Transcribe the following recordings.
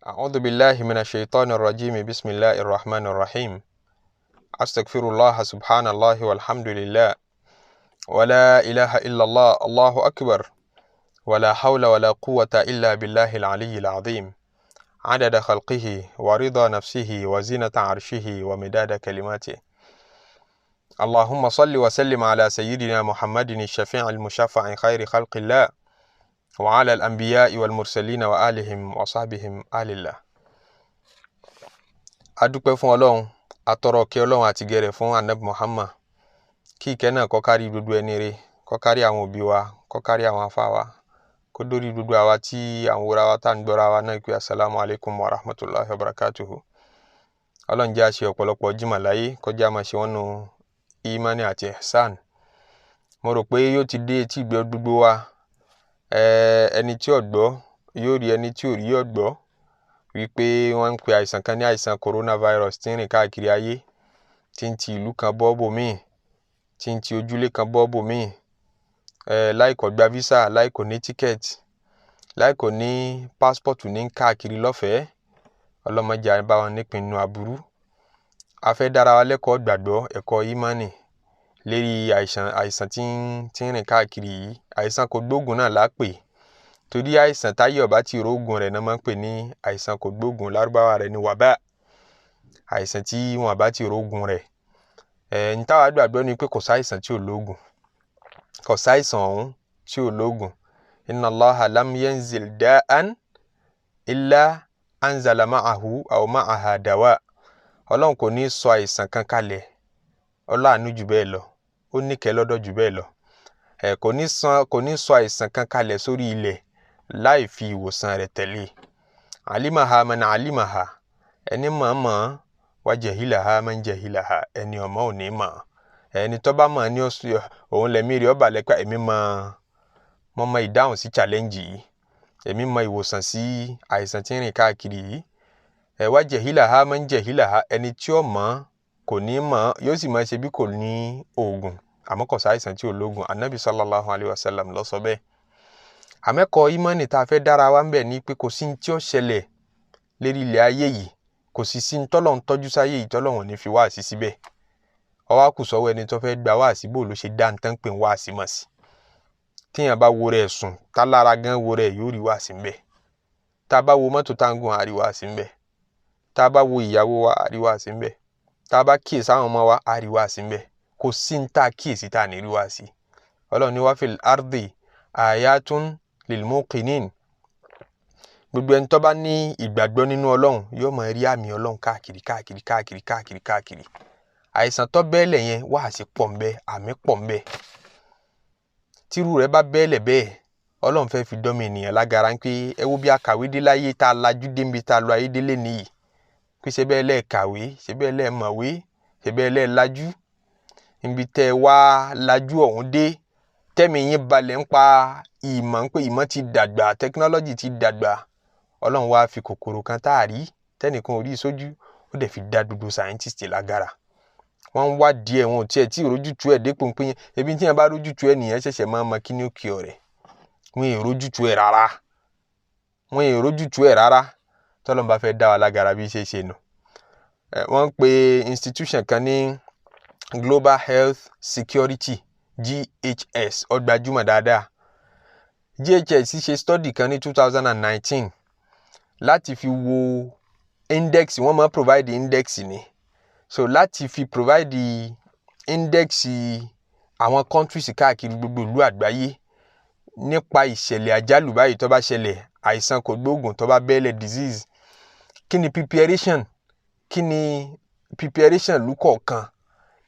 أعوذ بالله من الشيطان الرجيم بسم الله الرحمن الرحيم أستغفر الله سبحان الله والحمد لله ولا إله إلا الله الله أكبر ولا حول ولا قوة إلا بالله العلي العظيم عدد خلقه ورضا نفسه وزينة عرشه ومداد كلماته اللهم صل وسلم على سيدنا محمد الشفيع المشفع خير خلق الله وعلى الأنبياء والمرسلين وآلهم وصحبهم آل الله. Adúpẹ́ fún Ọlọ́run, atọrọ kí Ọlọ́run àti gẹrẹ fún Ànábì Muhammad. Kí ìkẹ́ náà kó kárí gbogbo ẹni rere, kó kárí àwọn òbí wa, kó kárí àwọn àfáà wa, kó dórí gbogbo àwa tí àwọn wòra wa tá ń gbọ́ra wa náà pé assalamu alaikum wa rahmatullahi wa barakatuhu. Ọlọ́run jẹ́ a ṣe ọ̀pọ̀lọpọ̀ jímọ̀ láyé, kó jẹ́ a máa ṣe wọ́n nú ìmánì àti ihsan. Mo rò pé yóò ti dé etí ìgbẹ́ gbogbo wa. Ẹni tí ó gbọ́ yóò rí, ẹni tí ò rí yóò gbọ́ wípé wọ́n ń pe àìsàn kan ní àìsàn coronavirus tí ń rìn káàkiri ayé, tí ń ti ìlú kan bọ́ bòmíì, tí ń ti ojúlé kan bọ́ bòmíì, láì kó gba visa, láì kó ní ticket, láì kó ní passport ní káàkiri lọ́fẹ̀ẹ́. Ọlọ́mọdé á bá wọn nípinnu aburú. A fẹ́ dára wa lẹ́kọ̀ọ́ gbàgbọ́, ẹ̀kọ́ ìmánì lérí àìsàn tí ń rìn káàkiri yìí. Àìsàn kò gbóògùn náà lápè, torí àìsàn táyé ọba tí rógùn rẹ̀ náà máa ń pè ní àìsàn kò gbóògùn, lárúbáwá rẹ̀ ní wàbá. Àìsàn tí wọn bá ti rógùn rẹ̀. Ní táwa gbàgbọ́ ni pé kò sáìsàn tí ò lóògùn, kò sáìsàn ọ̀hún tí ò lóògùn. Inna Allaha lam yanzil da'an illa anzala ma'ahu aw ma'aha dawa. Ọlọ́run kò ní sọ àìsàn kan kalẹ̀ ọláàánú jù bẹ́ẹ̀ lọ, ó níkẹ́ lọ́dọ̀ jù bẹ́ẹ̀ lọ. Kò ní sọ àìsàn kan kalẹ̀ sórí ilẹ̀ láì fi ìwòsàn rẹ̀ tẹ̀lé. Alimaha man alimaha, ẹni mọ̀ wa jahilaha man jahilaha, ẹni ọmọ ò ní mọ̀. Ẹni tó bá mọ̀ ní òun lẹ̀mí rí ọba lẹ́pẹ́, èmi mọ̀ ìdáhùn sí challenge yìí, èmi mọ̀ ìwòsàn sí àìsàn tí ń rìn káàkiri yìí. Wa jahilaha man jahilaha, ẹni tí ó mọ̀ kò ní mọ̀, yóò sì máa ṣe bí kò ní oògùn, àmọ́ kò sáìsàn tí ò lóògùn. Annabi sallallahu alaihi wasallam ló sọ bẹ́ẹ̀. Àmẹ́kọ̀ọ́ ìmánì tá a fẹ́ dára wa ń bẹ̀ ni pé kò sí ní tí ó ṣẹlẹ̀ lérí ilẹ̀ ayé yìí, kò sì sí ní tọ́lọ́run tọ́jú sáyé yìí tọ́lọ́run ò ní fi wáàsí síbẹ̀. Ó wá kù sọ́wọ́ ẹni tó fẹ́ gba wáàsí bó ló ṣe dá ń tán pé ń wáàsí mọ̀ sí. Tíyàn bá wo rẹ̀ sùn, tá lára gan wo rẹ̀ yóò rí wáàsí ń bẹ̀. Tá bá wo mọ́tò tá ń gùn, á rí wáàsí ń bẹ̀. Tá bá wo ìyàwó wa, á rí wáàsí ń bẹ̀. Tá bá kíyèsí àwọn ọmọ wa, á rí wáàsí ń bẹ̀. Kò sí ní tá kíyèsí tá ní rí wáàsí. Ọlọ́run ní wa fil ardi ayatun lil muqinin. Gbogbo ẹni tó bá ní ìgbàgbọ́ nínú Ọlọ́run yóò máa rí àmì Ọlọ́run káàkiri. Àìsàn tó bẹ́ẹ̀lẹ̀ yẹn wáàsí pọ̀ ńbẹ, àmì pọ̀ ńbẹ. Tírú rẹ̀ bá bẹ́ẹ̀lẹ̀ bẹ́ẹ̀, Ọlọ́run fẹ́ fi dọ́mọ ènìyàn lágara pé ẹ wo bí a kàwé dé láyé tá a lajú dé níbi tá a lọ ayé délé nìyí. Pé ṣe bẹ́ẹ̀ lẹ́ẹ̀ kàwé, ṣe bẹ́ẹ̀ lẹ́ẹ̀ mọ̀wé, ṣe bẹ́ẹ̀ lẹ́ẹ̀ lajú. Níbi tẹ́ wá lajú ọ̀hún dé, tẹ́mi yín balẹ̀ ń pa ìmọ̀ ń pé ìmọ̀ ti dàgbà, technology ti dàgbà. Ọlọ́run wá fi kòkòrò kan tá a rí, tẹ́nìkan ò rí sójú, ó dẹ̀ fi dá gbogbo scientist lágara. Wọ́n ń wá díẹ̀, wọn ò tiẹ̀ tí ìrójútu ẹ̀ dépò pé ebi tí yẹn bá rójútu ẹ̀ nìyẹn ṣẹ̀ṣẹ̀ máa mọ kí ni ó kí ọ̀rẹ́. Wọ́n ò rójútu ẹ̀ rárá. Tọ́lọ́run bá fẹ́ dá wa lágara bí ṣe nù. Wọ́n ń pe institution kan ní Global Health Security, GHS, ó gbajúmọ̀ dáadáa. GHS ṣe study kan ní 2019 láti fi wo index, wọ́n máa provide index ni. So láti fi provide index àwọn countries káàkiri gbogbo ìlú àgbáyé nípa ìṣẹ̀lẹ̀ àjálù báyìí tó bá ṣẹlẹ̀, àìsàn kò gbóògùn tó bá bẹ́ẹ̀lẹ̀ disease. Kí ni preparation ìlú kọ̀ọ̀kan?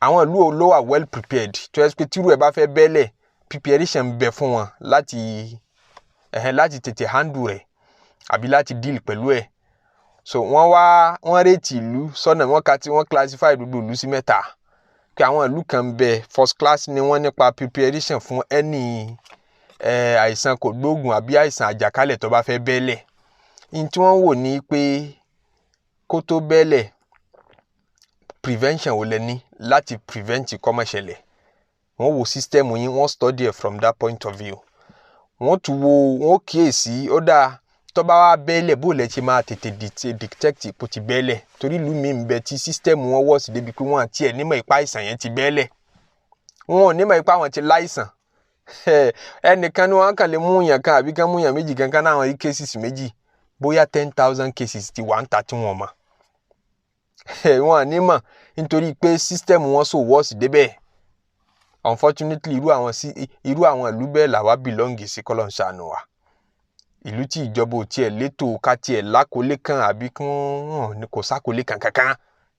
Àwọn ìlú ló wà well prepared tó yẹ pé tírú ẹ̀ bá fẹ́ bẹ́ẹ̀lẹ̀, preparation ń bẹ fún wọn láti tètè handle rẹ̀ àbí láti deal pẹ̀lú ẹ̀. So wọ́n rate ìlú sọ́nà, wọ́n classify gbogbo ìlú sí mẹ́ta. Pé àwọn ìlú kan bẹ first class ni wọ́n nípa preparation fún any àìsàn kò gbóògùn àbí àìsàn àjàkálẹ̀ tó bá fẹ́ bẹ́ẹ̀lẹ̀. In tí wọ́n wò ní pé kó tó bẹ́ẹ̀lẹ̀, prevention wo lẹ ní láti prevent kó má ṣẹlẹ̀. Wọ́n wo system yín, wọ́n study it from that point of view. Wọ́n kíyèsí, ó dáa tó bá wá bẹ́ẹ̀lẹ̀ bó lẹ ṣe máa tètè detect kó ti bẹ́ẹ̀lẹ̀ torí ìlú mi ń bẹ tí system wọn wọ̀ sí débi pé wọ́n àti ẹ̀ nímọ̀ ipá àìsàn yẹn ti bẹ́ẹ̀lẹ̀ wọn ò nímọ̀ ipá wọn ti láìsàn ẹnìkan ni wọn kàn lè mú yàn kan àbí kan mú yàn méjì kankan náà àwọn cases méjì bóyá 10,000 cases ti wà ń ta tí wọn mọ̀ wọn nímọ̀ nítorí pé system wọn so wọ́ sí débẹ̀ unfortunately irú àwọn ìlú bẹ́ẹ̀ làwa belong sí kọ́lọ̀ ń ṣàánú wa ìlú tí ìjọba ò tiẹ̀ létò ká tiẹ̀ lákòólé kan àbí kò sákòólé kankan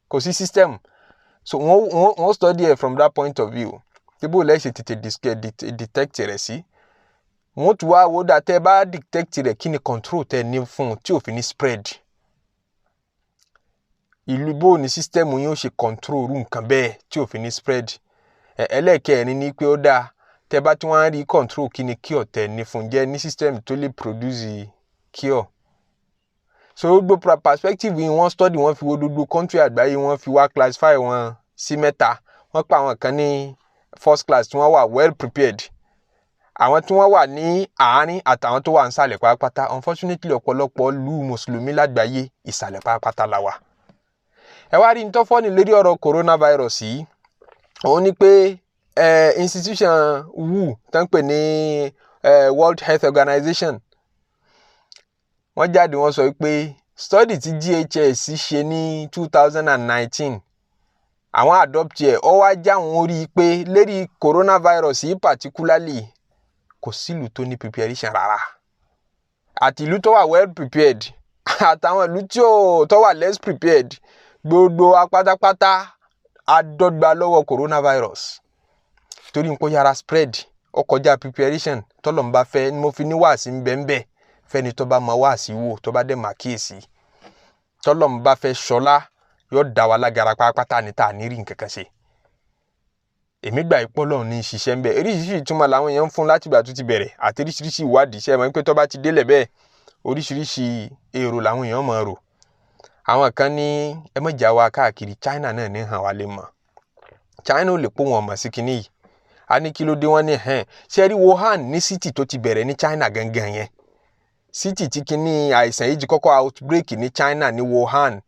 kò sí system so wọ́n study it from that point of view tí bó lẹ́ ṣe tètè detect rẹ̀ sí wọ́n tún wá wò dá tẹ́ bá detect rẹ̀ kí ni control tẹ́ ní fún tí ò fi ní spread ìlú bó ní system yín ó ṣe control rú nǹkan bẹ́ẹ̀ tí ò fi ní spread ẹlẹ́ẹ̀kẹrin ni pé ó dáa tẹ́ bá tí wọ́n rí control kí ni cure tẹ́ ní fún jẹ́ ní system tó lè produce cure so gbogbo perspective yìí wọ́n study wọ́n fi wo gbogbo country àgbáyé wọ́n fi wá classify wọn sí mẹ́ta wọ́n pa àwọn kan ní first class tí wọ́n wà well prepared àwọn tí wọ́n wà ní àárín àtàwọn tó wà nísàlẹ̀ pátápátá unfortunately ọ̀pọ̀lọpọ̀ ìlú mùsùlùmí lágbàáyé ìsàlẹ̀ pátápátá la wà ẹ wá rí ntọ́fọ́ ní lórí ọ̀rọ̀ coronavirus yìí òun ni pé institution WHO tán pè ní World Health Organization wọ́n jáde wọ́n sọ pé study tí DHS ṣe ní 2019 àwọn adopt ẹ̀ ọ wá já wọn rí i pé lérí coronavirus yìí particularly kò sílùú tó ní preparation rárá àti ìlú tó wà well prepared àtàwọn ìlú tó wà less prepared gbogbo apátápátá adọ́gba lọ́wọ́ coronavirus torí nǹkan yára spread ó kọjá preparation tọ́lọ́mbà fẹ́ ni mo fi ní wáàsí ńbẹ́ńbẹ́ fẹ́ni tó bá mọ wáàsí wò tó bá dẹ̀ máa kíyèsí tọ́lọ́mbà fẹ́ ṣọlá yóò dá wa lágara pátápátá ní ta ní rí nǹkan kan ṣe èmi gbà ipò Ọlọ́run ní ṣiṣẹ́ ń bẹ oríṣiríṣi ìtumọ̀ làwọn èèyàn ń fún láti ìgbà tó ti bẹ̀rẹ̀ àti oríṣiríṣi ìwádìí ṣe mọ̀ pé tó bá ti délẹ̀ bẹ́ẹ̀ oríṣiríṣi èrò làwọn èèyàn máa rò àwọn kan ní ẹ má jà wá káàkiri China náà ní hàn wá lè mọ̀ China ò lè pò wọn mọ̀ sí kinní yìí a ní kí ló dé wọ́n ní ṣe rí Wuhan ní city tó ti bẹ̀rẹ̀ ní China gangan yẹn city tí kinní àìsàn yìí ti kọ́kọ́ outbreak ní China ní Wuhan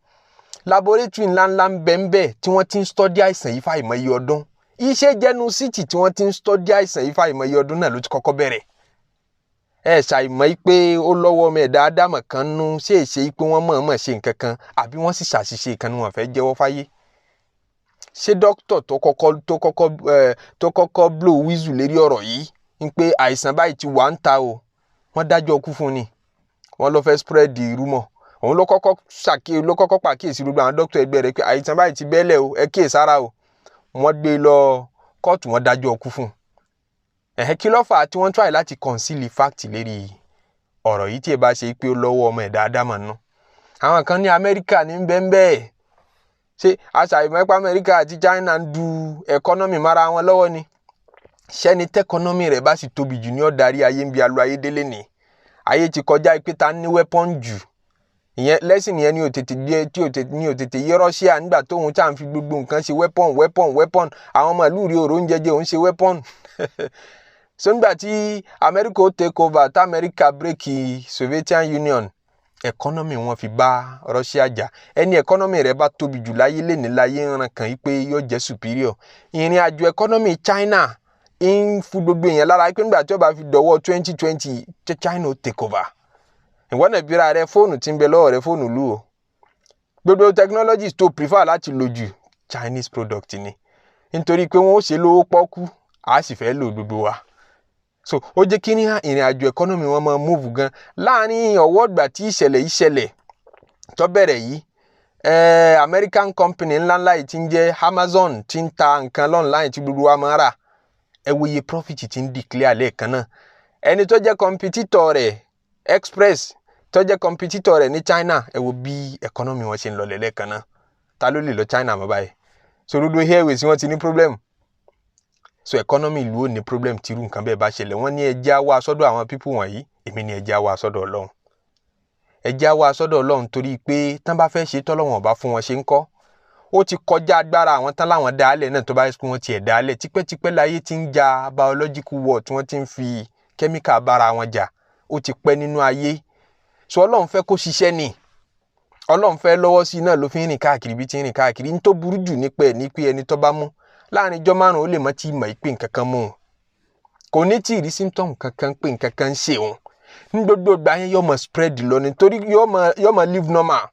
laboratory ńláńlá ń bẹ ń bẹ tí wọ́n ti ń study àìsàn yìí fáìmọye ọdún iṣẹ́ jẹ́nu city tí wọ́n ti ń study àìsàn yìí fáìmọye ọdún náà ló ti kọ́kọ́ bẹ̀rẹ̀ ṣàìmọ̀ pé ó lọ́wọ́ ọmọ ẹ̀dá ádámọ̀ kan nú ṣe pé wọ́n mọ̀ọ́mọ̀ ṣe nǹkan kan àbí wọ́n sì ṣàṣìṣe kan ní wọ́n fẹ́ jẹ́wọ́ fáyé ṣé dókítà tó kọ́kọ́ blow whistle lérí ọ̀rọ̀ yìí ń pé àìsàn báyìí ti wà ń ta o wọ́n dájọ́ ọkú fún ni wọ́n lọ fẹ́ spread rumor òun ló kọ́kọ́ pàkíyèsí gbogbo àwọn dókítà ẹgbẹ́ rẹ̀ pé àìsàn báyìí ti bẹ́lẹ̀ o ẹ kíyèsára o wọ́n gbé lọ kóòtù wọ́n dájọ́ ọkú fún kí ló fà á tí wọ́n try láti conceal fact lérí ọ̀rọ̀ yìí tí ẹ bá ṣe pé ó lọ́wọ́ ọmọ ẹ̀dá ádámọ̀ nù àwọn kan ní Amẹ́ríkà ní bẹ́ẹ̀ ṣé aṣàìmọ́pá Amẹ́ríkà àti China ń du economy mara wọn lọ́wọ́ ni ṣẹ́ni tẹ́kọ́nọ́mì rẹ̀ bá sì tóbi jù ní ọ̀darí ayé ń bi alu ayé délé ni ayé ti kọjá pé ta ní weapon jù ìyẹn lẹ́sìn yẹn ní òtètè yé Russia nígbà tóun tá à ń fi gbogbo nǹkan ṣe weapon àwọn ọmọ ìlú rí òrò oúnjẹ jẹ òun ṣe weapon so nígbà tí Amẹ́ríkà ó take over tá Amẹ́ríkà break Soviet Union economy wọn fi bá Russia jà ẹni economy rẹ̀ bá tóbi jù láyé lẹ́ni láyé ń ran kàn yí pé yóò jẹ́ superior ìrìn àjò economy China ń fún gbogbo èèyàn lára pé nígbà tí ó bá fi dọ̀wọ́ 2020 China ó take over ìwọ náà bíra rẹ fóònù tí ń bẹ lọ́wọ́ rẹ fóònù lù ó gbogbo technologies tó prefer láti lò jù Chinese product ni nítorí pé wọ́n ó ṣe lówó pọ́kú a sì fẹ́ lò gbogbo wa so ó jẹ́ kí ní ìrìn àjò economy wọn máa move gan láàrin ọwọ́ ìgbà tí ìṣẹ̀lẹ̀ tó bẹ̀rẹ̀ yìí American company ńláńlá yìí tí ń jẹ́ Amazon tí ń ta nǹkan online tí gbogbo wa máa rà ẹ wo iye profit tí ń declare lẹ́ẹ̀kan náà ẹni tó jẹ́ competitor rẹ̀ Express tó jẹ́ competitor rẹ̀ ní China ẹ wo bí economy wọn ṣe ń lọlẹ̀ lẹ́ẹ̀kan náà ta ló lè lọ China mọ́ báyìí so gbogbo airways wọn ti ní problem so economy ìlú ò ní problem tírú nǹkan bẹ́ẹ̀ bá ṣẹlẹ̀ wọ́n ní ẹjẹ́ á wá sọ́dọ̀ àwọn people wọ̀nyí èmi ní ẹjẹ́ á wá sọ́dọ̀ Ọlọ́run ẹjẹ́ á wá sọ́dọ̀ Ọlọ́run torí pé tán bá fẹ́ ṣe tọ́lọ́wọ̀n ọba fún wọn ṣe ń kọ́ ó ti kọjá agbára àwọn tán láwọn dálẹ̀ náà tó bá yẹ kí wọ́n tiẹ̀ dálẹ̀ tipẹ́tipẹ́ láyé ti ń ja biological war tí wọ́n ti ń fi chemical bára wọn jà ó ti pẹ́ nínú ayé so Ọlọ́run fẹ́ kó ṣiṣẹ́ ni Ọlọ́run fẹ́ lọ́wọ́ sí náà ló fi ń rìn káàkiri bí ti ń rìn káàkiri ní tó burú jù ní pé ẹni tó bá mú láàrin ijọ́ márùn-ún ó lè mọ́ tí ìmọ̀ ìpè nǹkan kan mú un kò ní tí ì rí symptom kankan pé nǹkan kan ń ṣe òun ní gbogbo ìgbà yẹn yóò mọ̀ spread lọ nítorí yóò mọ̀ live normal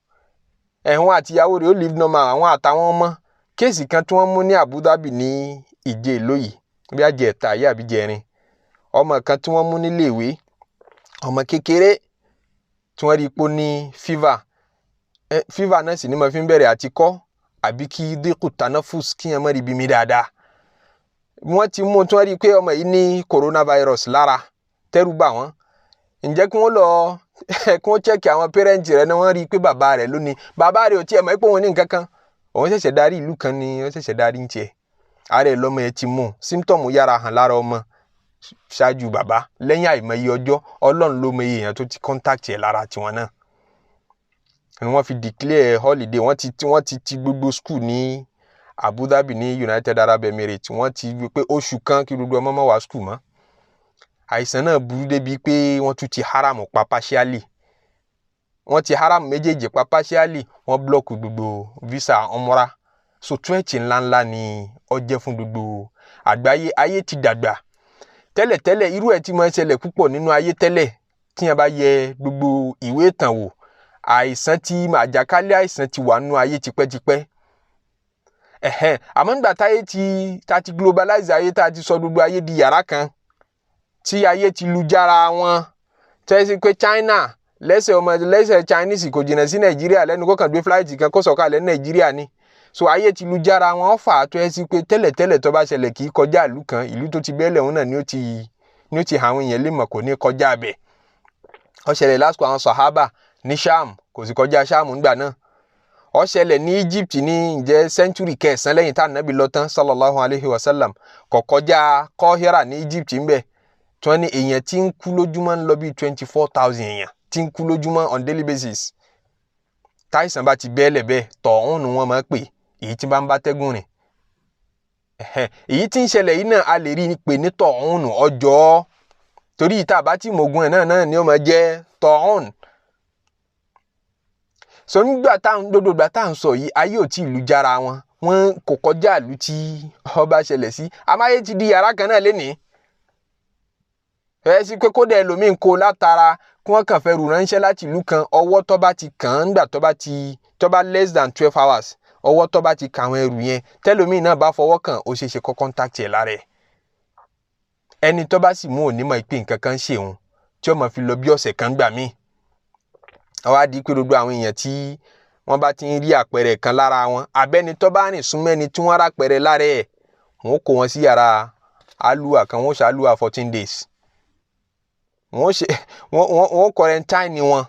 ẹ̀hún àtìyàwó rẹ̀ ó live normal àwọn àtàwọn ọmọ kéèsì kan tí wọ́n mú ní Abu Dhabi ní ìjẹ́ ìlóyìí bí àjẹta yìí àbí jẹrin ọmọ kan tí wọ́n mú nílé ìwé ọmọ kékeré tí wọ́n rí i pé ó ní fever náà sì ni mo fi ń bẹ̀rẹ̀ àti kọ́ àbí kí dínkù tanafus kí yẹn mọ́ rí bí mi dáadáa wọ́n ti mú tí wọ́n rí i pé ọmọ yìí ní coronavirus lára tẹ́rù bà wọ́n ǹjẹ́ kí wọ́n lọ kí wọ́n chẹ́kì àwọn pẹ́rẹ́ǹtì rẹ̀ náà wọ́n rí i pé bàbá rẹ̀ lónìí bàbá rẹ̀ ò tiẹ̀ mọ̀ pé òun ní nǹkan kan òun ṣẹ̀ṣẹ̀ darí ìlú kan ni ó ṣẹ̀ṣẹ̀ darí ń tiẹ̀ ààrẹ lọ́mọ ẹ̀ ti mú symptom yára hàn lára ọmọ ṣáájú bàbá lẹ́yìn àìmọye ọjọ́ Ọlọ́run ló mọ iye èèyàn tó ti contact ẹ̀ lára tiwọn náà ni wọ́n fi declare holiday wọ́n ti gbogbo school ní Abu Dhabi ní United Arab Emirates wọ́n ti wí pé oṣù kan kí gbogbo ọmọ má wá school mọ́ àìsàn náà burú débi pé wọ́n tún ti haram pa partially wọ́n ti haram méjèèjì pa partially wọ́n block gbogbo visa umrah so threat ńláńlá ni ó jẹ́ fún gbogbo àgbáyé ayé ti dàgbà tẹ́lẹ̀tẹ́lẹ̀ irú ẹ̀ tí máa ń ṣẹlẹ̀ púpọ̀ nínú ayé tẹ́lẹ̀ tí yẹn bá yẹ gbogbo ìwé ìtàn wò àjàkálẹ̀ àìsàn ti wà nínú ayé tipẹ́tipẹ́ àmọ́ nígbà táyé ta ti globalize ayé tá a ti sọ gbogbo ayé di yàrá kan tí ayé ti lu jára wọn tẹ́sí pé China lẹ́sẹ̀ Chinese kò jìnnà sí Nàìjíríà lẹ́nu kó kàn gbé flight kan kó sọ̀kalẹ̀ ní Nàìjíríà ni so ayé ti lu jára wọn fà á tó ẹ́ sí pé tẹ́lẹ̀tẹ́lẹ̀ tó bá ṣẹlẹ̀ kì í kọjá ìlú kan ìlú tó ti bẹ́ẹ̀lẹ̀ òun náà ni ó ti àwọn èèyàn lè mọ̀ kò ní kọjá bẹ̀ ó ṣẹlẹ̀ lásìkò àwọn sahaba ní Sham kò sì kọjá Sham nígbà náà ó ṣẹlẹ̀ ní Egypt ní ǹjẹ́ century kẹsàn-án lẹ́yìn tá ànábì lọ tán sallallahu alayhi wa sallam kò kọjá Kọ́hírà ní Egypt ń bẹ̀ tí wọ́n ní èèyàn tí ń kú lójúmọ́ ń lọ bí 24,000 èèyàn tí ń kú lójúmọ́ on daily basis táìsàn bá ti bẹ́ẹ̀lẹ̀ bẹ́ẹ̀ tọ̀hún ni wọ́n máa pè èyí tí bá ń bá tẹ́gùn rìn èyí tí ń ṣẹlẹ̀ yìí náà a lè rí i pé ní tọ̀hún ọjọ́ torí ìta bá tí mògùn ẹ̀ náà ni ó máa jẹ́ tọ̀hún so nígbà tá à ń sọ yìí ayé ò tí ìlú jára wọn kò kọjá ìlú tí ọba ṣẹlẹ̀ sí amáyé ti di yàrá kan náà lénìí ẹ sí pé kódà ẹlòmíín kó látara kí wọ́n kàn fẹ́ rù ránṣẹ́ láti ìlú kan ọwọ́ tó bá ti kàn án nígbà tó bá less than 12 hours ọwọ́ tó bá ti kà àwọn ẹrù yẹn tẹ́lòmíín náà bá fọwọ́ kàn ó ṣeéṣe kó contact ẹ̀ lára ẹ̀ ẹni tó bá sì mú onímọ̀ ìpín nǹkan kan ṣe òun tí ó máa fi lọ bí ọ̀sẹ̀ kan gbà míì àwa di pé gbogbo àwọn èèyàn tí wọ́n bá ti ń rí àpẹẹrẹ kan lára wọn abẹ́ni tó bá rìn súnmẹ́ni tí wọ́n rápẹẹrẹ lára ẹ̀ wọ́n kó wọn sí yàrá alúwà kan wọ́n ṣe alúwà 14 days wọ́n quarantine wọn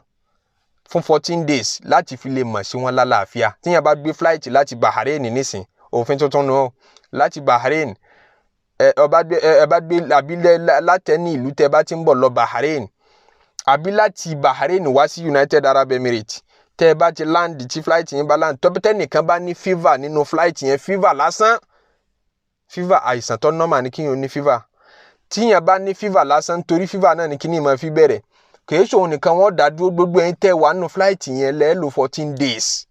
fún 14 days láti fi lè mọ̀ sí wọn lálàáfíà tíyẹn bá gbé flight láti Bahrain nísìn òfin tuntun nù láti Bahrain ẹ bá gbé àbílẹ̀ látẹ̀ní ìlú tẹ́ bá ti ń bọ̀ lọ Bahrain àbí láti Bahrain wá sí United Arab Emirates tẹ́ bá ti land tí flight yẹn bá land tọ́pẹ́tẹ́ nìkan bá ní fever nínú flight yẹn fever lásán fever àìsàn tó normal ní kíyàn ní fever tíyẹn bá ní fever lásán torí fever náà ní kíní máa fi bẹ̀rẹ̀ kìí ṣòun nìkan wọ́n dá dúró gbogbo ẹ̀yin tẹ́ wà nínú flight yẹn lẹ́ẹ̀lò 14 days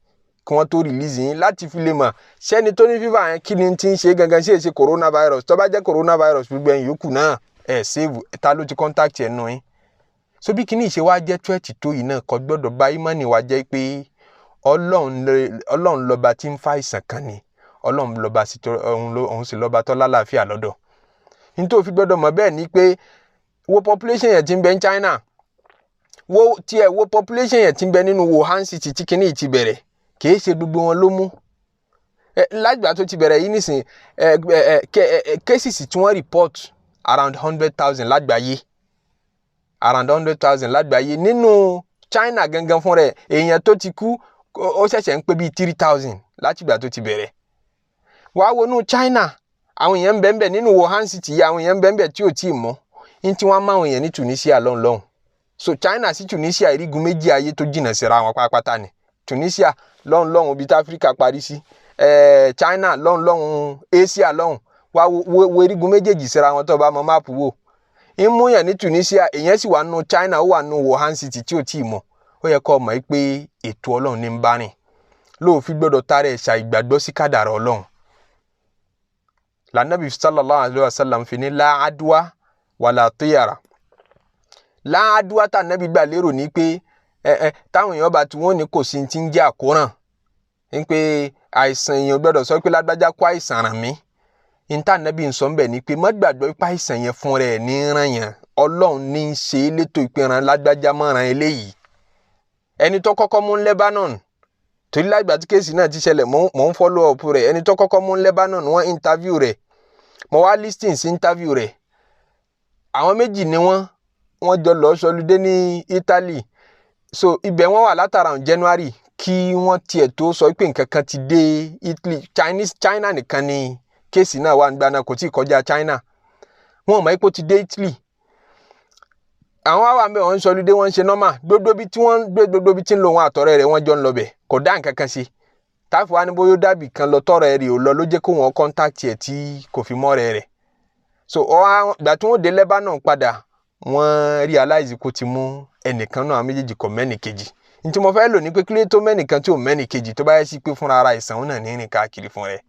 kí wọ́n tó release yín láti fi lè mọ̀ ṣẹ́ni tó ní fever yẹn kí ni ti ń ṣe gangan ṣe é ṣe coronavirus tó bá jẹ́ coronavirus gbogbo ẹ̀yin yòókù náà save ta ló ti contact ẹ̀ nù yín so bí kíní ìṣe wá jẹ́ threat tó yìí náà kò gbọ́dọ̀ bá ìmánì wa jẹ́ pé ọlọ́run lọ́ba tí ń fa àìsàn kan ni ọlọ́run lọ́ba òun sì lọ́ba tó lálàáfíà lọ́dọ̀ nítorí fi gbọ́dọ̀ mọ̀ bẹ́ẹ̀ ni pé wo population yẹn ti ń bẹ ní China wo population yẹn ti ń bẹ nínú Wuhan city tí kíní ti bẹ̀rẹ̀ kì í ṣe gbogbo wọn ló mú lágbà tó ti bẹ̀rẹ̀ yìí nísìn cases tí wọ́n report around 100,000 lágbàáyé around 100,000 lágbàáyé nínú China gangan fún rẹ̀ èèyàn tó ti kú ó ṣẹ̀ṣẹ̀ ń pé bíi 3,000 látìgbà tó ti bẹ̀rẹ̀ wàá wọnú China àwọn èèyàn ń bẹ́ẹ̀ nínú Wuhan city yìí àwọn èèyàn ń bẹ́ẹ̀ tí ò tí ì mọ́ ní tí wọ́n máa ń èèyàn ní Tunisia lọ́hùn so China sí Tunisia ìrígun méjì ayé tó jìnnà síra wọn pátápátá ni Tunisia lọ́hùn ibi tí Áfíríkà parí sí China lọ́hùn Asia lọ́hùn wá wo ìrígun méjèèjì síra wọn tó bá mọ máàpù wò ń mú yàn ní Tunisia èèyàn sì wà nù China ó wà nù Wuhan city tí ò tí ì mọ̀ ó yẹ kó mọ̀ pé ètò Ọlọ́run ní ń bá rìn ló fi gbọ́dọ̀ tààrẹ ṣà ìgbàgbọ́ sí kádàrá Ọlọ́run lànàbí sallallahu alaihi wasallam fi ní la adwa wala tiyara la adwa tá nàbí gbà lérò ní pé táwọn èèyàn bá tí wọ́n ní kò sí ti ń jẹ́ àkóràn ní pé àìsàn èèyàn gbọ́dọ̀ sọ pé lágbájá kó àìsàn ràn mí níta nàbí ń sọ ń bẹ̀ ní pé má gbàgbọ́ pé àìsàn yẹn fún rẹ̀ ní ràn yẹn Ọlọ́run ní í ṣe létò ìpínran lágbájá mọ́ràn eléyìí ẹni tó kọ́kọ́ mú Lebanon torí lágbà tí kéèsì náà ti ṣẹlẹ̀ mò ń follow up rẹ̀ ẹni tó kọ́kọ́ mú Lebanon wọ́n interview rẹ̀ mo wá listing sí interview rẹ̀ àwọn méjì ni wọ́n jọ lọ sọlúdé ní Italy so ibẹ̀ wọ́n wà látara January kí wọ́n tiẹ̀ tó sọ pé nǹkan kan ti dé Italy China nìkan ni kéèsì náà wà nígbà náà kò tí ì kọjá China wọ́n mọ̀ ipò ti dé Italy àwọn àwọn àmì ọ̀hún sọlúdé wọ́n ń ṣe normal gbogbo bí tí ń lo wọn àtọ̀rẹ́ rẹ̀ wọ́n jọ ń lọ bẹ̀ kò dá nǹkan kan sí táàfù wa ní bóyá dàbí kan lọ tọ̀rẹ́ rẹ̀ ò lọ ló jẹ́ kó wọn contact ẹ̀ tí kò fi mọ́ rẹ̀ so ìgbà tí wọ́n dé Lebanon padà wọ́n realize kó ti mú ẹnìkan náà méjèèjì kọ mẹ́nìkejì ntí mo fẹ́ lò ní pé kílé tó mẹ́nìkan tí ò mẹ́nìkejì tó bá yẹ sí pé fúnra ara ìsàn náà ní rìn káàkiri fún rẹ̀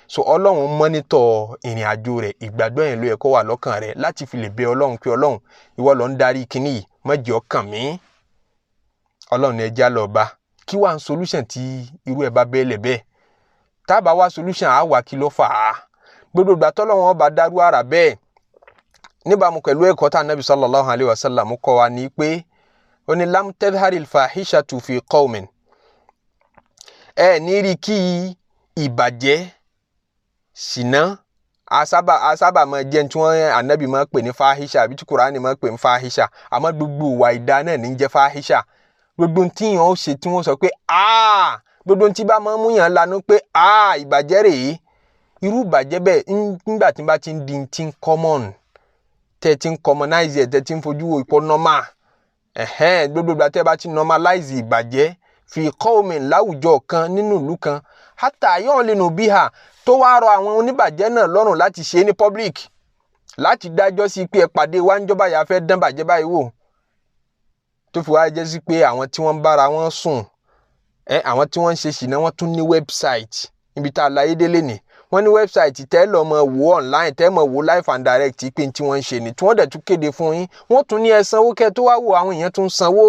so Ọlọ́run mọ́nítọ̀ ìrìn àjò rẹ̀ ìgbàgbọ́ yẹn ló yẹ kó wà lọ́kàn rẹ̀ láti fi lè bẹ Ọlọ́run pé Ọlọ́run ìwọ ló ń darí kinní yìí má jẹ́ ọkàn mi Ọlọ́run ẹja lọ bá kí wá ń solution tí irú ẹ̀ bá bẹ́ẹ̀lẹ̀ bẹ́ẹ̀ tá a bá wá solution á wà kí ló fà á gbogbo ìgbà tọ́lọ́run ọba dárú ara bẹ́ẹ̀ níbàámu pẹ̀lú ẹ̀kọ́ tá Nabi sallallahu alayhi wa sallam kọ́ wa ní pé ó ní lam tadharil fahishatu fi qawmin ní rí kí ìbàjẹ́ ṣìnà asábà máa jẹ́ tí wọ́n Ànábì máa pè ní fahisha àbí tí Qur'an máa pè ní fahisha àmọ́ gbogbo ìwà ìdá náà ní jẹ́ fahisha gbogbo tí yàn ó ṣe tí wọ́n sọ pé gbogbo tí bá máa mú yàn lanu pé ìbàjẹ́ rèé irú ìbàjẹ́ bẹ́ẹ̀ nígbà tí bá ti ń di ti ń common tẹ́ ti ń commonize ẹ̀ tẹ́ ti ń fojú wo ipò normal gbogbo ìgbà tẹ́ bá ti normalize ìbàjẹ́ fi qawmin láwùjọ kan nínú ìlú kan hátà yóò lè nù bí ha tó wá rọ àwọn oníbàjẹ́ náà lọ́rùn láti ṣe ní public láti dájọ́ sí pé ẹ pàdé wá ń jọba yà fẹ́ dán bàjẹ́ báyìí wò tó fi wá jẹ́ sí pé àwọn tí wọ́n ń bára wọn sùn àwọn tí wọ́n ń ṣe ṣìnà wọ́n tún ní website níbi tá a láyé délé ni wọ́n ní website tẹ́ lọ mọ wò online tẹ́ mọ wò live and direct pé tí wọ́n ń ṣe ni tí wọ́n dẹ̀ tún kéde fún yín wọ́n tún ní ẹ sanwó kẹ́ tó wá wò àwọn èèyàn tún sanwó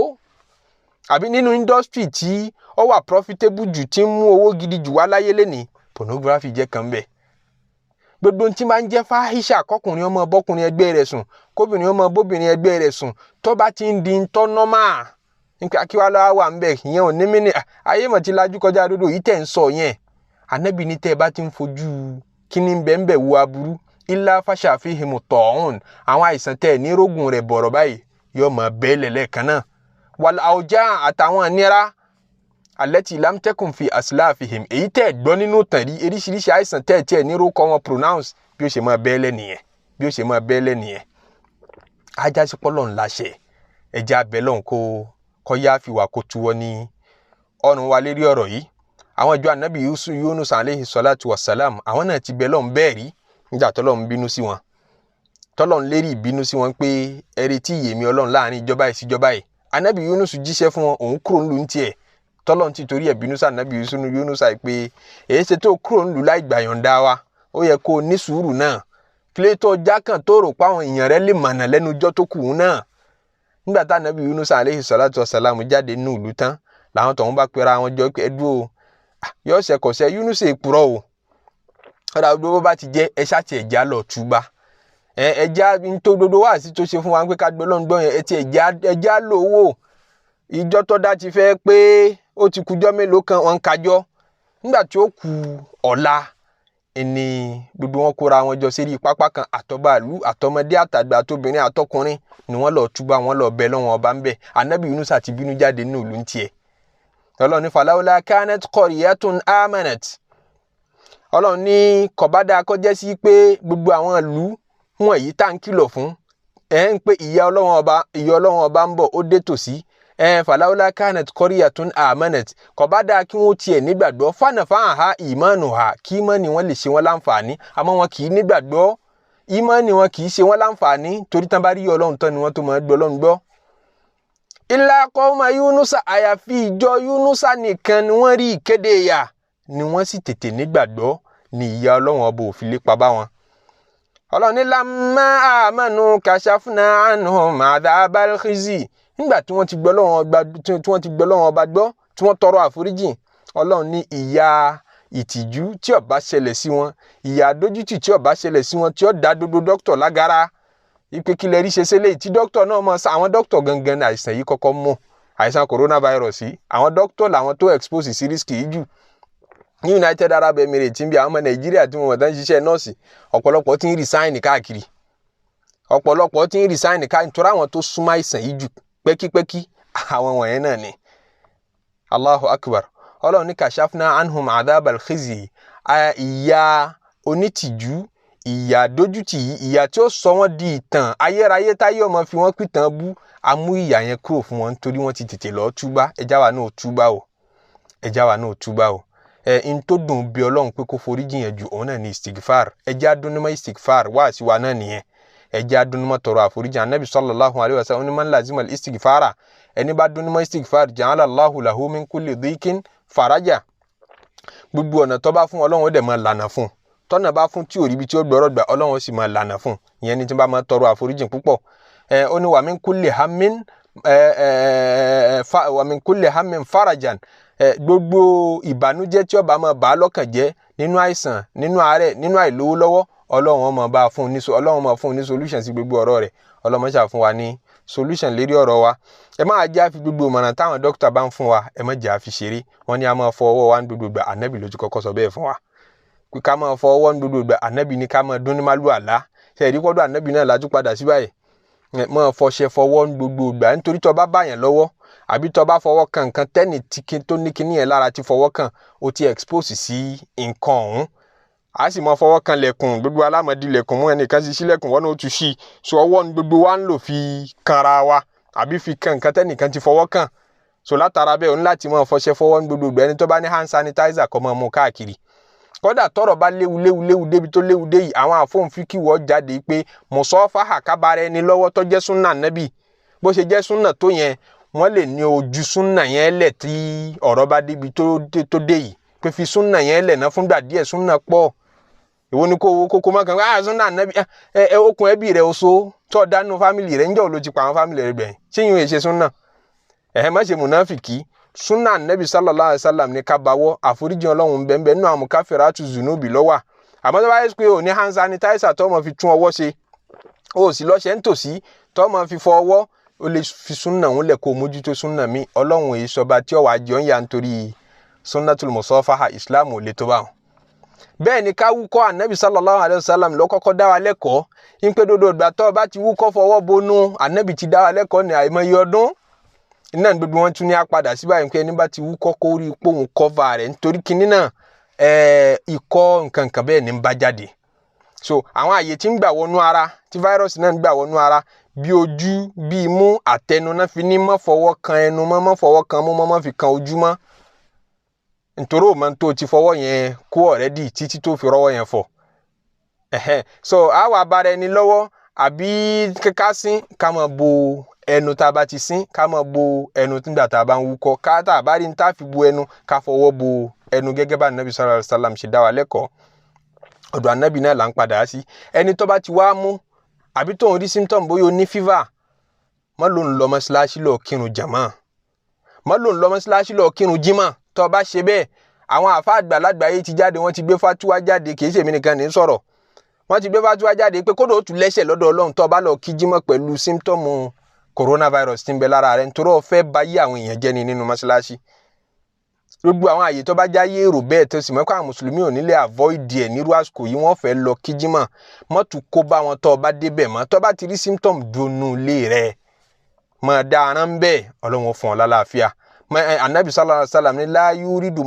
àbí nínú industry tí ó wà profitable jù tí ń mú owó gidi jù wá láyé lénìí pornography jẹ́ kan bẹ́ẹ̀ gbogbo tí máa ń jẹ́ fáhíṣà kọkùnrin ọmọ bọ́kùnrin ẹgbẹ́ rẹ̀ sùn kóbìnrin ọmọ bóbìnrin ẹgbẹ́ rẹ̀ sùn tó bá ti ń di tọ́ nọ́mà nípa kí wàá lọ́wọ́ wà ń bẹ̀ ìyẹn ò ní mí ayé mọ̀ ti lajú kọjá dodo yìí tẹ̀ ń sọ yẹn Ànábì ní tẹ́ ẹ bá ti ń fojú kíní bẹ́ẹ̀ wo aburú ilá fàṣà fihimu tọ̀hún àwọn àìsàn tẹ̀ ní rógùn rẹ̀ bọ̀rọ̀ báyìí yóò mọ̀ bẹ́ẹ̀ lẹ́lẹ́kan náà wàl àwùjá àtàwọn ìnira alẹ́tì lamtẹ́kùn fi aslafihim èyí tẹ́ gbọ́ nínú tàn rí eríṣiríṣi àìsàn tẹ́ tiẹ̀ nírú kọ́ wọn pronounce bí ó ṣe máa bẹ́ẹ̀lẹ̀ nìyẹn ajá sí pọ́lọ̀ ńlá ṣe ẹja abẹ́lọ́n kó yá fi wà kó tuwọ́ ní ọrùn wa lérí ọ̀rọ̀ yìí àwọn ìjọ Ànábì Yunus alayhi salatu wassalam àwọn náà ti bẹ́lọ́n bẹ́ẹ̀ rí nígbà tọ́lọ́run bínú sí wọn tọ́lọ́run lérí ìbínú sí wọn pé ẹ̀rí tí ìyèmí Ọlọ́run láàrin ìjọba yìí síjọba yìí Ànábì Yunus jíṣẹ́ fún wọn òun kúrò ńlù ń tiẹ̀ tọ́lọ́n ti torí ẹ̀ bínú sí Ànábì Yunus pé èyí ṣe tó kúrò ńlù láì gbà yọ̀ǹda wa ó yẹ kó ní sùúrù náà kílétọ́ jákàn tó rò páwọn èèyàn rẹ̀ lè mọ̀nà lẹ́nu ọjọ́ tó kù náà nígbà tá Ànábì Yunus alayhi salatu wassalam jáde nínú ìlú tán làwọn tọ̀hún bá pera wọn jọ pé ẹdúró yọ ṣẹkọ̀ṣẹ́ Yunus èpùrọ̀ o ọ̀dà gbogbo bá ti jẹ́ ẹ ṣáàtì ẹ̀já lọ túbá ẹ̀já tó dodo wá sí tó ṣe fún wa pé ká gbọ́ lọ́ngbọ́n yẹn ẹtì ẹ̀já lò wò ìjọ tó dá ti fẹ́ pé ó ti kújọ́ mélòó kan wọn kájọ́ nígbà tí ó kù ọ̀la ẹni gbogbo wọn kóra wọn jọ sérí pápá kan àtọ́bàlú àtọmọdé àtàgbà àtobìnrin àtọkùnrin ni wọ́n lọ túbá wọn lọ bẹ lọ́wọ́n ọba ń bẹ Ànábì Yunus àti bínú jáde nínú ìlú ń tiẹ̀ Ọlọ́run ní falawla kanat qaryatun amanat Ọlọ́run ní kọ̀bádà kọjẹ́ sí pé gbogbo àwọn ìlú wọn èyí tá ń kìlọ̀ fún ń pé ìyà Ọlọ́run ọba ń bọ̀ ó dé tòsí falawla kanat qaryatun amanat kọ̀bádà kí wọ́n tiẹ̀ nígbàgbọ́ fanafaha imanuha kí ìmánì wọn lè ṣe wọn láǹfààní àmọ́ wọn kì í nígbàgbọ́ ìmánì wọn kì í ṣe wọn láǹfààní torí tán bá rí Ọlọ́run tán ni wọ́n tó máa gbọ́ Ọlọ́run gbọ́ illa qawma Yunusa àyàfi ìjọ Yunusa nìkan ni wọ́n rí ìkéde ìyà ni wọ́n sì tètè nígbàgbọ́ ní ìyà Ọlọ́run ọba ò fi lépa bá wọn. Ọlọ́run ní lamma amanu kashafna anhum adhabal khizi. Nígbà tí wọ́n ti gbọ́ Ọlọ́run ọba gbọ́ tí wọ́n tọrọ àforíjì, Ọlọ́run ní ìyà ìtìjú tí ó bá ṣẹlẹ̀ sí wọn, ìyà àdójútì tí ó bá ṣẹlẹ̀ sí wọn tí ó dá gbogbo dókítà lágara ipe kílẹ̀ rí ṣe ṣẹlẹ̀ tí dókítà náà mọ̀ sá àwọn dókítà gangan àìsàn yìí kọ́kọ́ mú àìsàn coronavirus yìí àwọn dókítà làwọn tó expose sí risk yìí jù ní United Arab Emirates ń bí àwọn ọmọ Nàìjíríà tí wọ́n tán ṣiṣẹ́ nọ́ọ̀sì ọ̀pọ̀lọpọ̀ tí ń resign káàkiri nítorí àwọn tó súnmọ́ àìsàn yìí jù pẹ́kípẹ́kí àwọn wọ̀nyẹn náà ni. Allahu Akbar. Ọlọ́run ní kashafna anhum adhabal khizi ìyà onítìjú ìyà dójútì ìyà tí ó sọ wọ́n di ìtàn ayérayé táyé ọmọ fi wọ́n pìtàn bú amú ìyà yẹn kúrò fún wọn nítorí wọ́n ti tètè lọ túbá ẹjá wa náà túbá o in tó dùn bí Ọlọ́run pé kó foríjì yẹn jù òun náà ní istighfar ẹjá dúnnímọ̀ istighfar wá sí wa náà nìyẹn ẹjá dúnnímọ̀ tọrọ àforíjì Ànábì sallallahu alaihi wasallam ní man lazima al-istighfara ẹni bá dúnnímọ̀ istighfar ja'ala Allahu lahu min kulli dhikin faraja. Gbogbo ọ̀nà tó bá fún Ọlọ́run ó dẹ̀ máa lànà fún tọ́nà bá fún tí ò ríbi tí ó gbọ́rọ̀ gbà Ọlọ́run sì máa lànà fún ìyẹn ni tí bá máa tọrọ àforíjì púpọ̀ ó ní wa min kulli hammin farajan gbogbo ìbànújẹ́ tí ó bá máa bá lọ́kàn jẹ́ nínú àìsàn nínú àárẹ̀ nínú àìlówó lọ́wọ́ Ọlọ́run máa bá fún ní solution sí gbogbo ọ̀rọ̀ rẹ̀ Ọlọ́run ṣá fún wa ní solution lérí ọ̀rọ̀ wa ẹ máa jẹ́ àfi gbogbo ìmọ̀ràn táwọn dókítà bá ń fún wa ẹ má jẹ́ àfi ṣeré wọ́n ní a máa fọ ọwọ́ wa ní gbogbo ìgbà Ànábì ló ti kọ́kọ́ sọ bẹ́ẹ̀ fún wa pé ká máa fọ ọwọ́ ní gbogbo ìgbà Ànábì ní ká máa dún ní málù àlá ṣe ẹ̀rí kọ́dọ̀ Ànábì náà lájú padà sí báyìí máa fọṣẹ fọwọ́ ní gbogbo ìgbà nítorí tó bá báyàn lọ́wọ́ àbí tó bá fọwọ́ kan nǹkan tẹ́nì tó ní kíní yẹn lára ti fọwọ́ kan ó ti expose sí nǹkan ọ̀hún a sì máa fọwọ́ kan lẹ̀kùn gbogbo alámọ̀dí lẹ̀kùn mú ẹnìkan sí sílẹ̀kùn wọ́n náà ó tún sí so ọwọ́ ní gbogbo wa ń lò fi kanra wa àbí fi kan nǹkan tẹ́nìkan ti fọwọ́ kan so látara bẹ́ẹ̀ òun láti máa fọṣẹ fọwọ́ ní gbogbo ìgbà ẹni tó bá ní hand sanitizer kó máa mú káàkiri kódà tọ́rọ̀ bá léwu débi tó léwu dé yìí àwọn àfọ̀nfíkì wọ́ jáde pé mùsọ́fàhà kábàárà ẹni lọ́wọ́ tó jẹ́ súnà Nábì bó ṣe jẹ́ súnà tó yẹn wọ́n lè ní ojú súnà yẹn lẹ̀ tí ọ̀rọ̀ bá débi tó dé yìí pé fi súnà yẹn lẹ̀ náà fúngbà díẹ̀ súnà pọ̀ ìwọ ni kókó má kan súnà Nábì okùn ẹbí rẹ̀ oṣó tó dánú fámìlì rẹ̀ ńjọ́ ò ló ti pa àwọn fámìlì rẹ̀ gbẹ̀yìn ṣé yìí ò ṣe súnà má ṣe mùnáfìkì súnà Nábì sallallahu alaihi wasallam ní ká bawọ́ àforíjì Ọlọ́run bẹ́ẹ̀ nínú àwọn káfírátù zunubi lọ́wà àmọ́ tó bá yẹ pé ò ní hand sanitizer tó máa fi tún ọwọ́ ṣe ó sì lọ́ṣẹ́ ń tòsí tó máa fi fọ ọwọ́ ó lè fi súnà òun lẹ̀ kó mójútó súnà mi Ọlọ́run èyí sọba tí ọwọ́ àjọ ń yà nítorí sunnatul musafaha Islam ò lè tó bá wọn. bẹ́ẹ̀ ni ká wúkọ́ Ànábì sallallahu alaihi wasallam ló kọ́kọ́ dá wa lẹ́kọ̀ọ́ ń pé dodo ìgbà tó bá ti wúkọ́ fọwọ́ bonú Ànábì ti dá wa lẹ́kọ̀ọ́ ní àìmọye ọdún iná gbogbo wọn tún ní apàdà sí báyìí pé ẹni bá ti wúkọ́ kó rí ipò òun kọ́va rẹ̀ nítorí kinní náà ikọ́ nǹkan kan bẹ́ẹ̀ ní ń bá jáde so àwọn àyè tí ń gbà wọnú ara tí fáírọ́ọ̀sì náà ń gbà wọnú ara bí ojú bí imú àtẹnu náà fi ní má fọwọ́ kan ẹnu mọ́ má fọwọ́ kan mú mọ́ má fi kan ojú mọ́ nítorí òun tó ti fọwọ́ yẹn kó ọ̀rẹ́dì títí tó fi rọ́wọ́ yẹn fọ̀ so àwa abára ẹni lọ́wọ́ àbí kíká sín ká máa bo ẹnu tá a bá ti sín ká máa bo ẹnu nígbà tá a bá ń wúkọ́ ká tá a bá rí ní tá a fi bo ẹnu ká fọwọ́ bo ẹnu gẹ́gẹ́ bá Ànábì sallallahu alaihi wasallam ṣe dá wa lẹ́kọ̀ọ́ ọ̀dọ̀ Ànábì náà là ń padà sí ẹni tó bá ti wá mú àbí tó ń rí symptom bóyá o ní fever má ló ń lọ mọ́ṣáláṣí lọ kírun jàmá má ló ń lọ mọ́ṣáláṣí lọ kírun jímọ̀ tó bá ṣe bẹ́ẹ̀ àwọn àfáà àgbàlagbà yìí ti jáde wọ́n ti gbé fatuwa jáde kì í ṣèmi nìkan ní sọ̀rọ̀ wọ́n ti gbé fatuwa jáde pé kódò ó tún lẹ́sẹ̀ lọ́dọ̀ Ọlọ́run tó bá lọ kí jímọ̀ pẹ̀lú symptom coronavirus tí ń bẹ lára rẹ̀ nítorí ó fẹ́ bá yí àwọn èèyàn jẹ́ ni nínú mọ́ṣáláṣí gbogbo àwọn àyè tó bá jáyé èrò bẹ́ẹ̀ tó sì mọ́ pé àwọn mùsùlùmí ò nílé avoid ẹ̀ nírú àsìkò yìí wọ́n fẹ́ lọ kí jímọ̀ mọ́tò kó bá wọn tó bá débẹ̀ mọ́ tó bá ti rí symptom dunu lé rẹ̀ mọ́ dáran bẹ́ẹ̀ Ọlọ́run fún ọ lálàáfíà Ànábì sallallahu alaihi wasallam ní la yuridu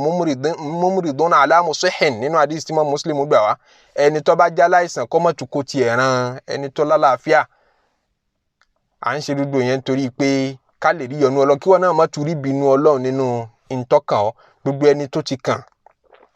mumridun ala musihin nínú hadith tí Muslim gbà wá ẹni tó bá já láìsàn kó mọ́tò kó tiẹ̀ ran ẹni tó lálàáfíà à ń ṣe gbogbo yẹn torí pé ká lè rí yọ́nú Ọlọ́run kí wọ́n náà má tún rí bínú Ọlọ́run nínú ìtọ́kàn ọ gbogbo ẹni tó ti kàn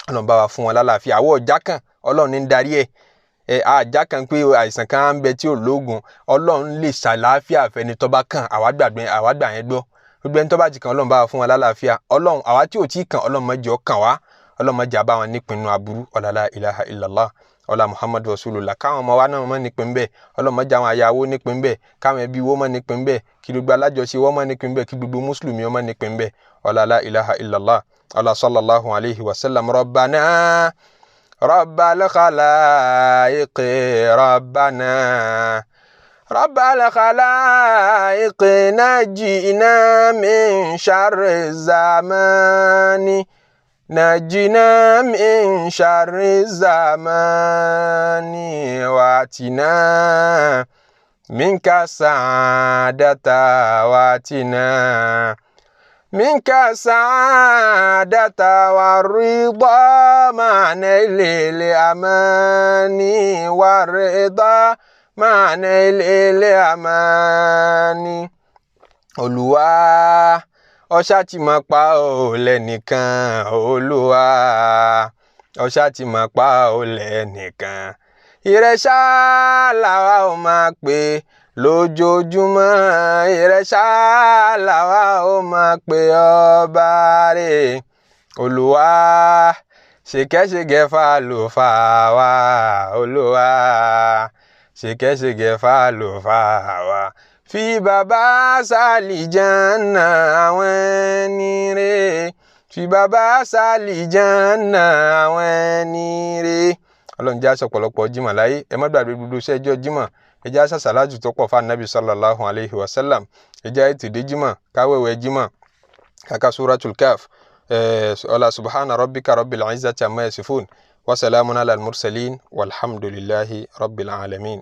Ọlọ́run bá wa fún wọn lálàáfíà àwọ̀ ọ̀já kan Ọlọ́run ní darí ẹ̀ àjà kan pé àìsàn kan ń bẹ tí ò lóògùn Ọlọ́run lè ṣàlàáfíà fẹ́ni tó bá kàn àwa gbà yẹn gbọ́ gbogbo ẹni tó bá ti kàn Ọlọ́run bá fún wa lálàáfíà Ọlọ́run àwa tí ò tí kàn Ọlọ́run má jẹ́ ó kàn wá Ọlọ́run má jẹ́ á bá wọn nípinnu aburú ọlá la ilaha illallah ọlá Muhammadu rasulullah káwọn ọmọ wa náà mọ́ nípin bẹ́ẹ̀ Ọlọ́run má jẹ́ àwọn àyàwó nípin bẹ́ẹ̀ káwọn ẹbí wọ́n mọ́ nípin bẹ́ẹ̀ kí gbogbo alájọṣe wọ́n mọ́ nípin bẹ́ẹ̀ kí gbogbo mùsùlùmí wọ́n mọ́ nípin bẹ́ẹ̀ ọlá la ilaha illallah ọlá sallallahu alayhi wa sallam rabbana rabbal khalaiqi rabbana rabbal khalaiqi najina min sharri zamani نجنا من شر الزمان واتنا منك سعادة واتنا منك سعادة والرضا مع نيل الأمان والرضا مع نيل الأمان Olúwa ọṣá tí máa pa ọ́ lẹ́nìkan Olúwa ọṣá tí máa pa ọ́ lẹ́nìkan ìrẹ ṣá làwa ó máa pè lójoojúmọ́ ìrẹ ṣá làwa ó máa pè ọba rẹ̀ Olúwa ṣèkẹ́ṣègẹ́ fà ló fà wá Olúwa ṣèkẹ́ṣègẹ́ fà ló fà wá fi bàbá sàlìjánà àwọn ẹni rere fi bàbá sàlìjánà àwọn ẹni rere Ọlọ́run jẹ́ aṣọ ọ̀pọ̀lọpọ̀ jímọ̀ láyé ẹ má gbàgbé gbogbo iṣẹ́ ẹjọ́ jímọ̀ ẹ jẹ́ aṣọ sàlájù tó pọ̀ fún Ànábì sallallahu alayhi wa sallam ẹ jẹ́ ètìdé jímọ̀ káwẹ̀wẹ̀ jímọ̀ kàkà suratul Kaf ọlá subhana rabbika rabbil izzati amma yasifun wa salamun ala al-mursalin walhamdulillahi rabbil alamin.